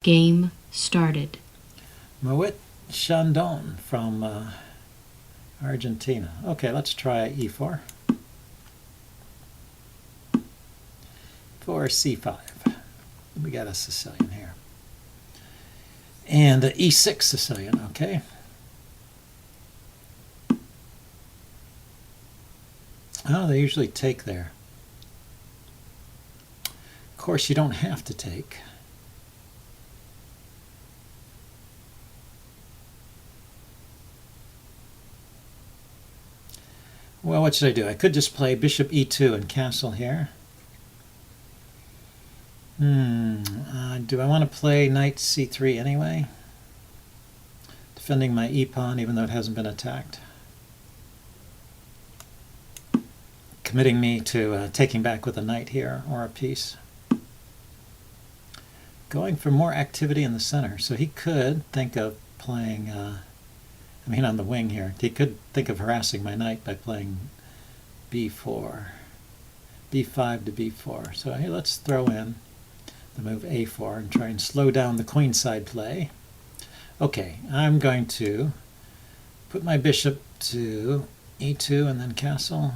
Game started. Moet Chandon from Argentina. Okay, let's try e4. For c5. We got a Sicilian here. And e6 Sicilian, okay. Oh, they usually take there. Of course, you don't have to take. Well, what should I do? I could just play bishop e2 and castle here. Do I want to play knight c3 anyway? Defending my e-pawn even though it hasn't been attacked. Committing me to taking back with a knight here or a piece. Going for more activity in the center. So he could think of playing, on the wing here. He could think of harassing my knight by playing b4. b5 to b4. So here, let's throw in the move a4 and try and slow down the queenside play. Okay, I'm going to put my bishop to e2 and then castle.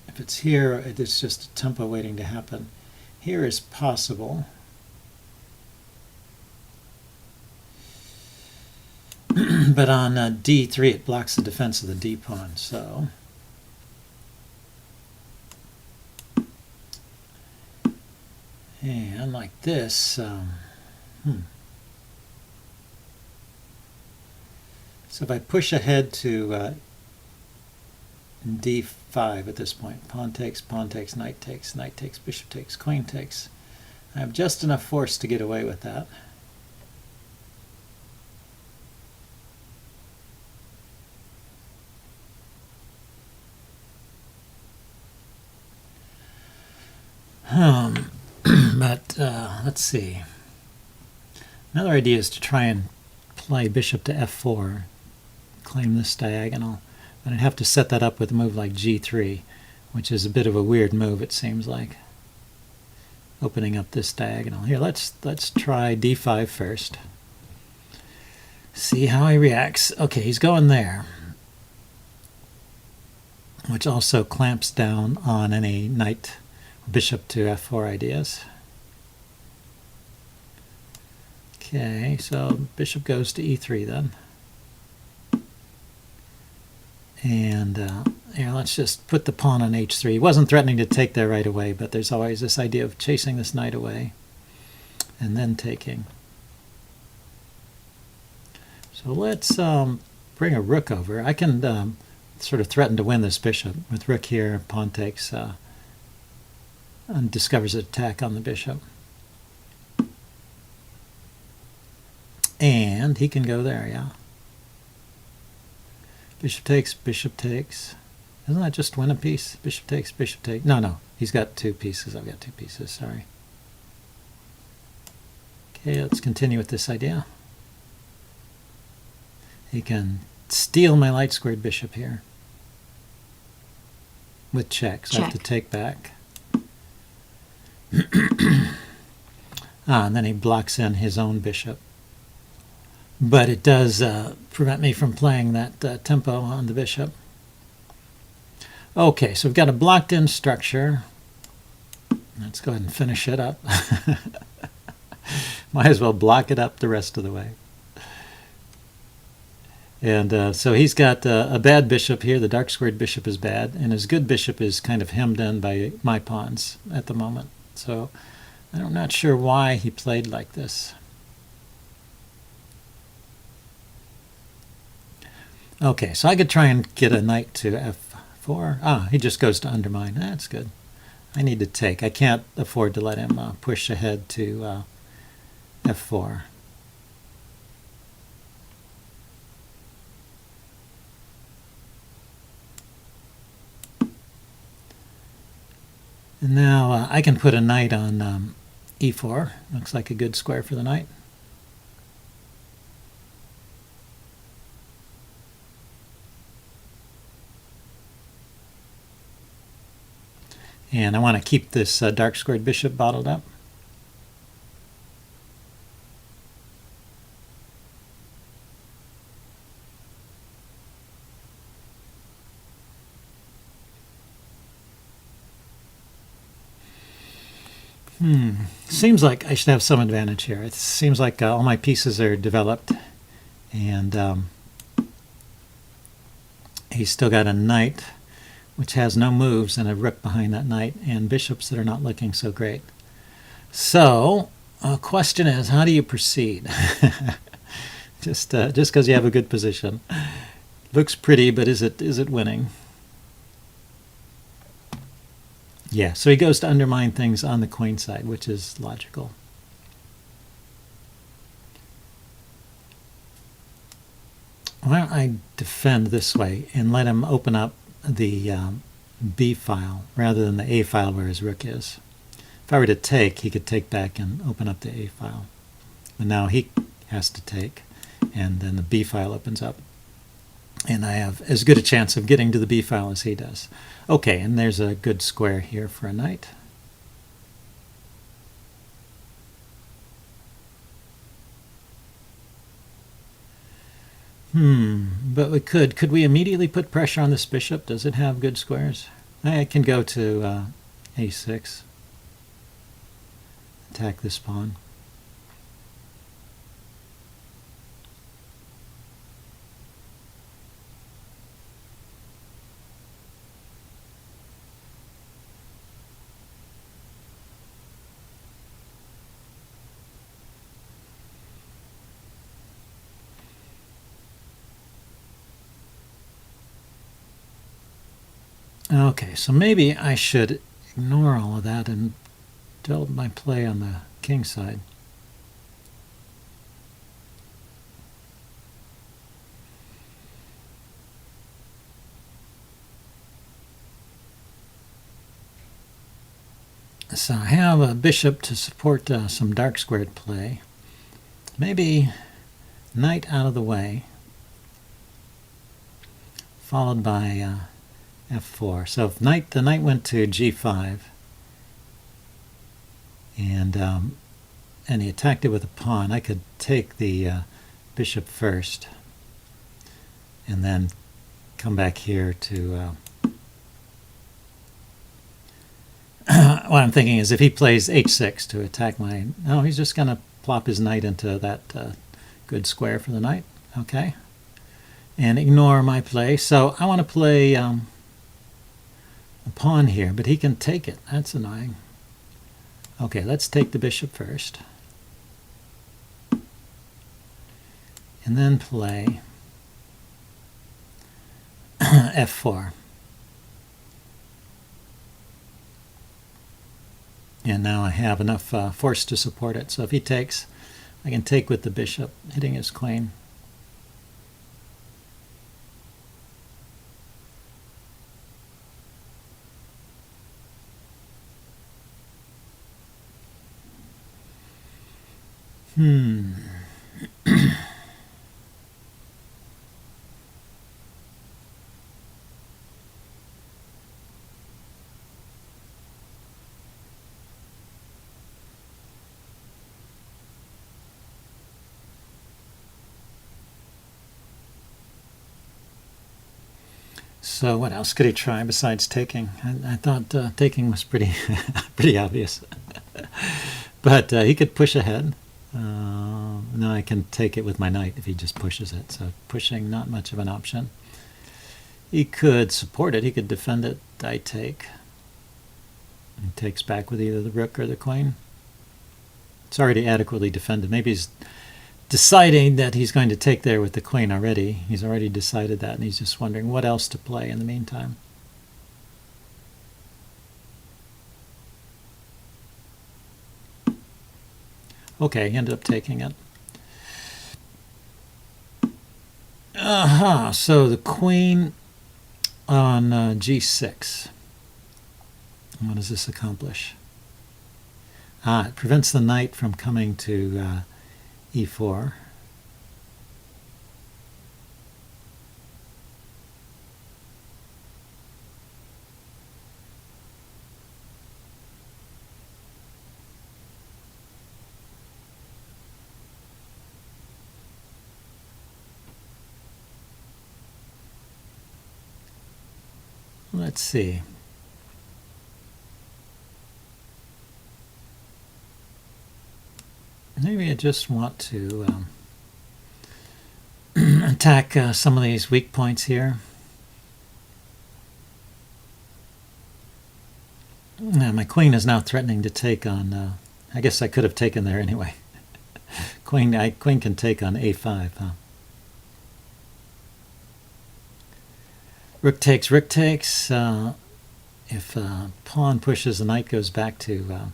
If it's here, it's just a tempo waiting to happen. Here is possible. But on d3, it blocks the defense of the d-pawn, so... And like this, So if I push ahead to d5 at this point, pawn takes, knight takes, bishop takes, queen takes. I have just enough force to get away with that. But let's see. Another idea is to try and play bishop to f4, claim this diagonal. But I'd have to set that up with a move like g3, which is a bit of a weird move, it seems like. Opening up this diagonal. Here, let's try d5 first. See how he reacts. Okay, he's going there, which also clamps down on any knight bishop to f4 ideas. Okay, so bishop goes to e3 then. And here, let's just put the pawn on h3. He wasn't threatening to take there right away, but there's always this idea of chasing this knight away and then taking. So let's bring a rook over. I can sort of threaten to win this bishop. With rook here, pawn takes and discovers an attack on the bishop. And he can go there, yeah. Bishop takes, bishop takes. Doesn't that just win a piece? Bishop takes, bishop takes. No, he's got two pieces. I've got two pieces, sorry. Okay, let's continue with this idea. He can steal my light squared bishop here. With check, so I have to take back. And then he blocks in his own bishop. But it does prevent me from playing that tempo on the bishop. Okay, so we've got a blocked-in structure. Let's go ahead and finish it up. Might as well block it up the rest of the way. And so he's got a bad bishop here. The dark squared bishop is bad, and his good bishop is kind of hemmed in by my pawns at the moment. So I'm not sure why he played like this. Okay, so I could try and get a knight to f4. He just goes to undermine. That's good. I need to take. I can't afford to let him push ahead to f4. And now I can put a knight on e4. Looks like a good square for the knight. And I want to keep this dark squared bishop bottled up. Seems like I should have some advantage here. It seems like all my pieces are developed, and he's still got a knight, which has no moves, and a rook behind that knight, and bishops that are not looking so great. So, question is, how do you proceed? just because you have a good position. Looks pretty, but is it winning? Yeah, so he goes to undermine things on the queen side, which is logical. Why don't I defend this way and let him open up the B file rather than the A file where his rook is. If I were to take, he could take back and open up the A file. But now he has to take, and then the B file opens up. And I have as good a chance of getting to the B file as he does. Okay, and there's a good square here for a knight. But we could we immediately put pressure on this bishop? Does it have good squares? I can go to A6. Attack this pawn. Okay, so maybe I should ignore all of that and develop my play on the king side. So I have a bishop to support some dark squared play. Maybe knight out of the way, followed by f4. So if the knight went to g5, and he attacked it with a pawn, I could take the bishop first, and then come back here to. What I'm thinking is if he plays h6 to attack my. No, he's just going to plop his knight into that good square for the knight. Okay, and ignore my play. So I want to play a pawn here, but he can take it. That's annoying. Okay, let's take the bishop first. And then play f4. And now I have enough force to support it. So if he takes, I can take with the bishop, hitting his queen. So what else could he try besides taking? I thought taking was pretty pretty obvious. But he could push ahead. Now I can take it with my knight if he just pushes it. So pushing, not much of an option. He could support it. He could defend it. I take. He takes back with either the rook or the queen. It's already adequately defended. Maybe he's deciding that he's going to take there with the queen already. He's already decided that, and he's just wondering what else to play in the meantime. Okay, he ended up taking it. So the queen on g6. What does this accomplish? It prevents the knight from coming to e4. Let's see. Maybe I just want to attack some of these weak points here. My queen is now threatening to take on. I guess I could have taken there anyway. Queen can take on a5. Huh? Rook takes. Rook takes. If pawn pushes, the knight goes back to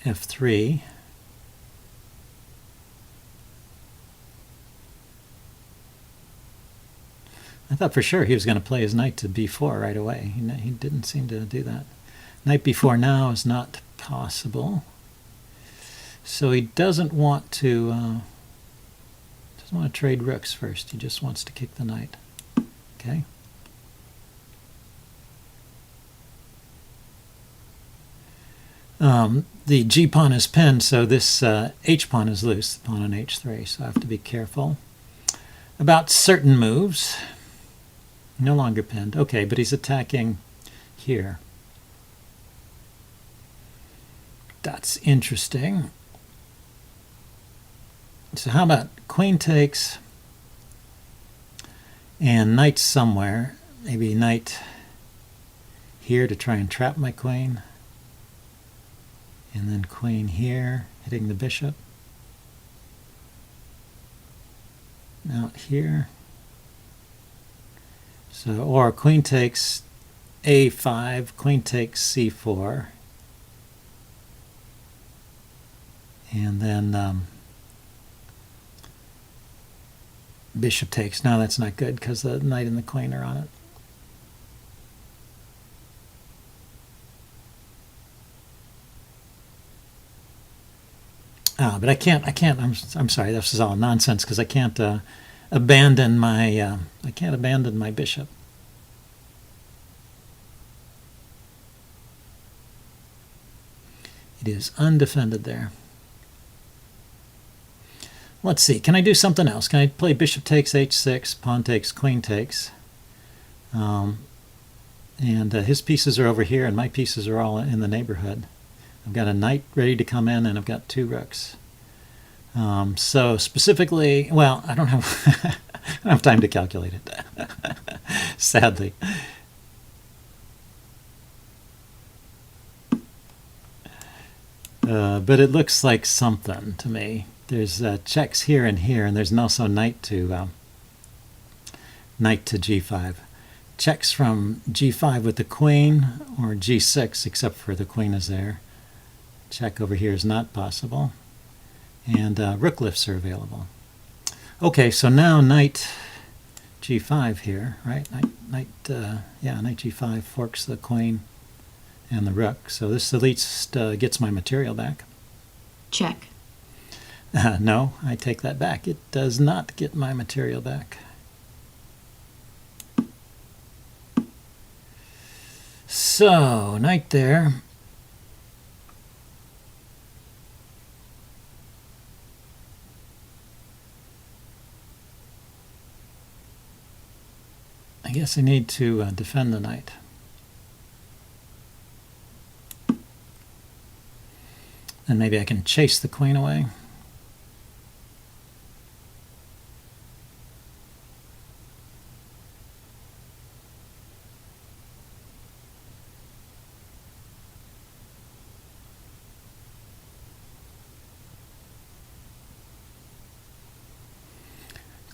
f3. I thought for sure he was going to play his knight to b4 right away. He didn't seem to do that. Knight b4 now is not possible. So he doesn't want to trade rooks first. He just wants to kick the knight. Okay. The g pawn is pinned, so this h pawn is loose. The pawn on h3. So I have to be careful about certain moves. No longer pinned. Okay, but he's attacking here. That's interesting. So how about queen takes and knight somewhere? Maybe knight here to try and trap my queen. And then queen here, hitting the bishop. Out here. So, or queen takes a5, queen takes c4, and then bishop takes. Now that's not good because the knight and the queen are on it. But I can't. I'm sorry. This is all nonsense because I can't abandon my. I can't abandon my bishop. It is undefended there. Let's see. Can I do something else? Can I play bishop takes h6, pawn takes, queen takes? And his pieces are over here, and my pieces are all in the neighborhood. I've got a knight ready to come in, and I've got two rooks. So specifically, well, I don't have time to calculate it, sadly. But it looks like something to me. There's checks here, and there's also knight to g5. Checks from g5 with the queen, or g6, except for the queen is there. Check over here is not possible. And rook lifts are available. Okay, so now knight g5 here, right? Knight g5 forks the queen and the rook. So this at least gets my material back. Check. No, I take that back. It does not get my material back. So, knight there. I guess I need to defend the knight. And maybe I can chase the queen away.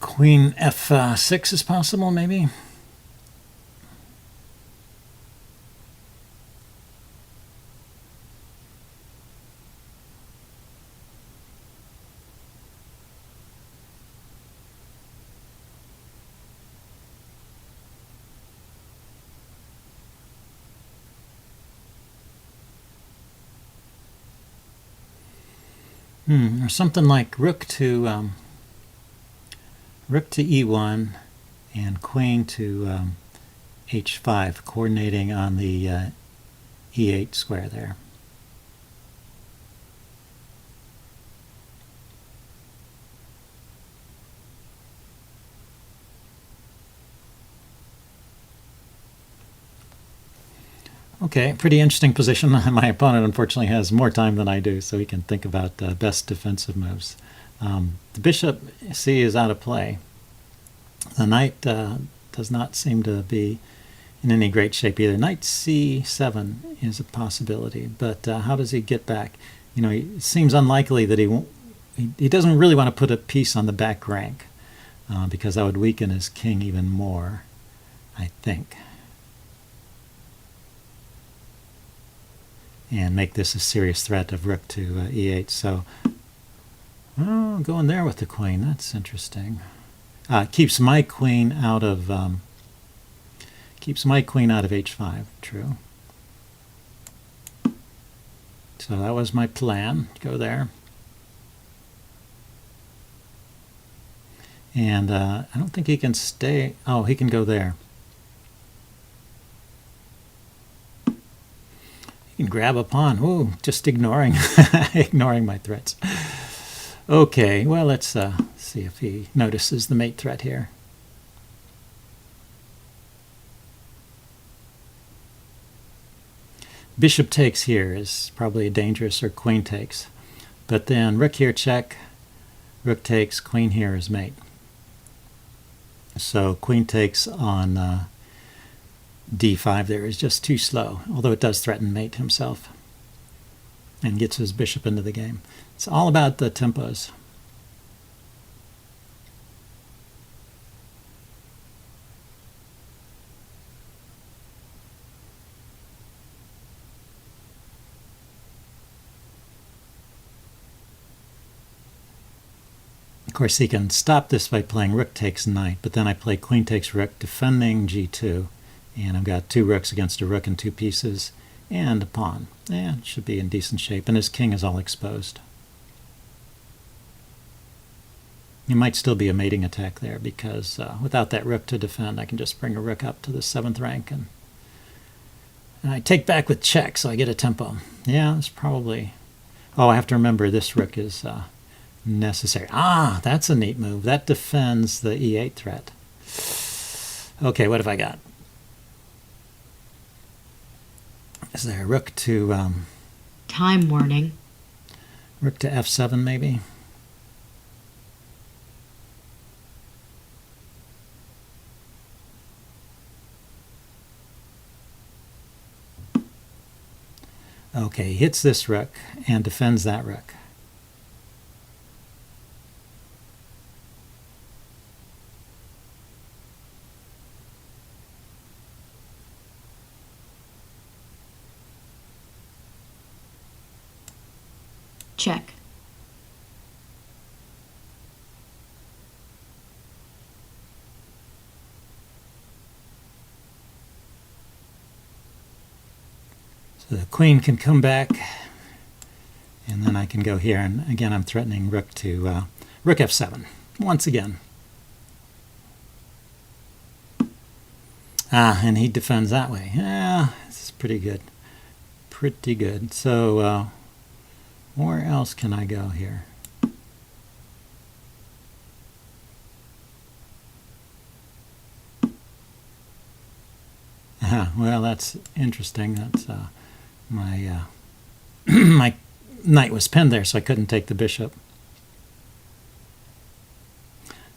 Queen f6 is possible, maybe. Or something like rook to e1 and queen to h5, coordinating on the e8 square there. Okay, pretty interesting position. My opponent unfortunately has more time than I do, so he can think about best defensive moves. The bishop, see, is out of play. The knight does not seem to be in any great shape either. Knight c7 is a possibility, but how does he get back? You know, it seems unlikely that he won't. He doesn't really want to put a piece on the back rank because that would weaken his king even more, I think, and make this a serious threat of rook to e8. So, oh, going there with the queen. That's interesting. Keeps my queen out of h5. True. So that was my plan. Go there. And I don't think he can stay. Oh, he can go there. He can grab a pawn. Oh, just ignoring ignoring my threats. Okay, well, let's see if he notices the mate threat here. Bishop takes here is probably a dangerous, or queen takes. But then rook here check, rook takes, queen here is mate. So queen takes on d5 there is just too slow, although it does threaten mate himself and gets his bishop into the game. It's all about the tempos. Of course, he can stop this by playing rook takes knight, but then I play queen takes rook, defending g2, and I've got two rooks against a rook and two pieces, and a pawn. Yeah, it should be in decent shape, and his king is all exposed. It might still be a mating attack there, because without that rook to defend, I can just bring a rook up to the 7th rank, and I take back with check, so I get a tempo. Yeah, it's probably... Oh, I have to remember this rook is... necessary. Ah, that's a neat move. That defends the e8 threat. Okay, what have I got? Is there a rook to... Time warning. Rook to f7 maybe? Okay, he hits this rook and defends that rook. Check. So the queen can come back, and then I can go here, and again I'm threatening rook to rook f7 once again. And he defends that way. Yeah, this is pretty good. Pretty good. So where else can I go here? Well, that's interesting. That's my my knight was pinned there, so I couldn't take the bishop.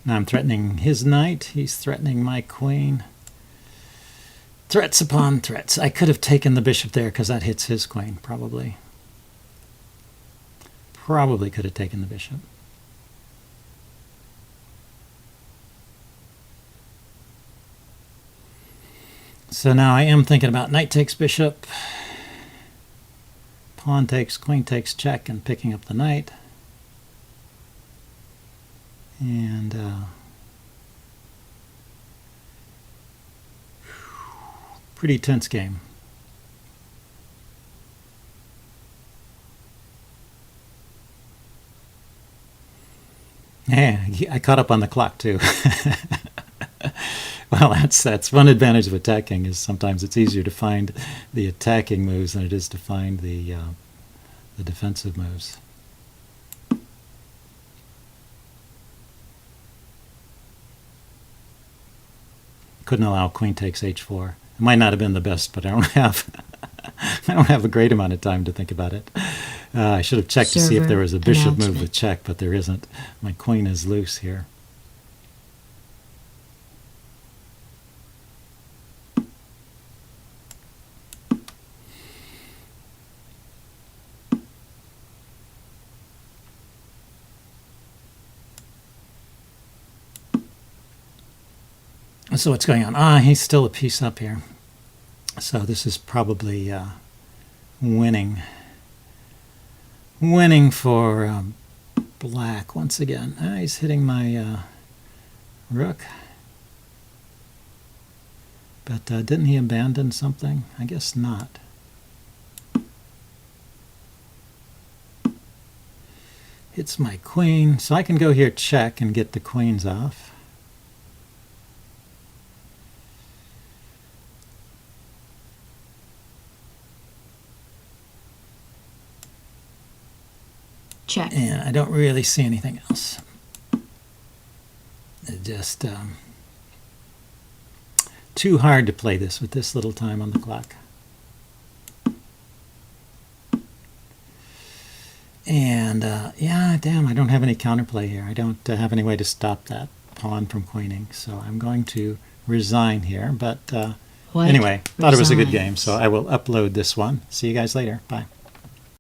Now I'm threatening his knight. He's threatening my queen. Threats upon threats. I could have taken the bishop there because that hits his queen, probably. Probably could have taken the bishop. So now I am thinking about knight takes bishop, pawn takes, queen takes check, and picking up the knight. And pretty tense game. Yeah, I caught up on the clock too. Well, that's one advantage of attacking, is sometimes it's easier to find the attacking moves than it is to find the defensive moves. Couldn't allow queen takes h4. It might not have been the best, but I don't have I don't have a great amount of time to think about it. I should have checked to see if Server there was a bishop move announcement. with check, but there isn't. My queen is loose here. So what's going on? He's still a piece up here. So this is probably winning. Winning for black once again. He's hitting my rook. But didn't he abandon something? I guess not. Hits my queen. So I can go here check and get the queens off. Check. And I don't really see anything else. It just too hard to play this with this little time on the clock. And yeah, damn, I don't have any counterplay here. I don't have any way to stop that pawn from queening. So I'm going to resign here. But White anyway, thought it was a good resigns. game. So I will upload this one. See you guys later. Bye.